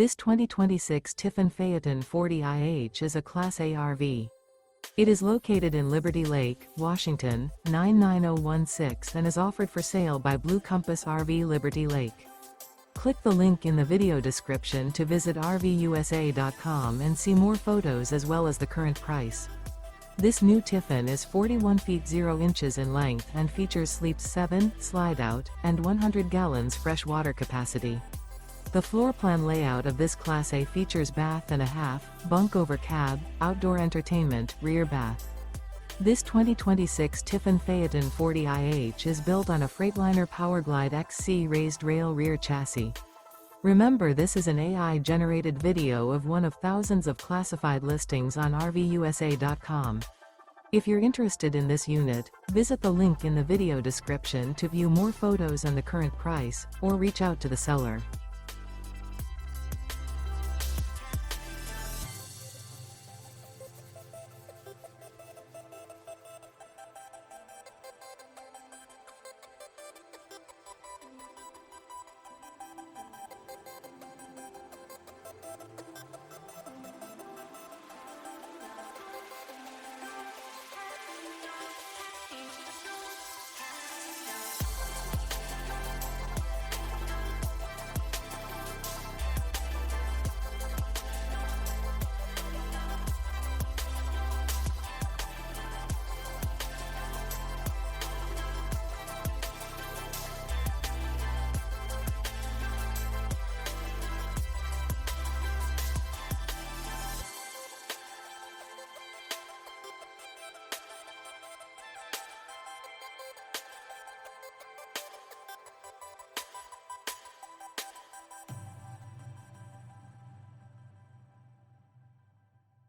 This 2026 Tiffin Phaeton 40IH is a Class A RV. It is located in Liberty Lake, Washington, 99016 and is offered for sale by Blue Compass RV Liberty Lake. Click the link in the video description to visit RVUSA.com and see more photos as well as the current price. This new Tiffin is 41 feet 0 inches in length and features sleeps 7, Slideout, and 100 gallons fresh water capacity. The floor plan layout of this Class A features bath and a half, bunk over cab, outdoor entertainment, rear bath. This 2026 Tiffin Phaeton 40IH is built on a Freightliner PowerGlide XC raised rail rear chassis. Remember, this is an AI-generated video of one of thousands of classified listings on RVUSA.com. If you're interested in this unit, visit the link in the video description to view more photos and the current price, or reach out to the seller.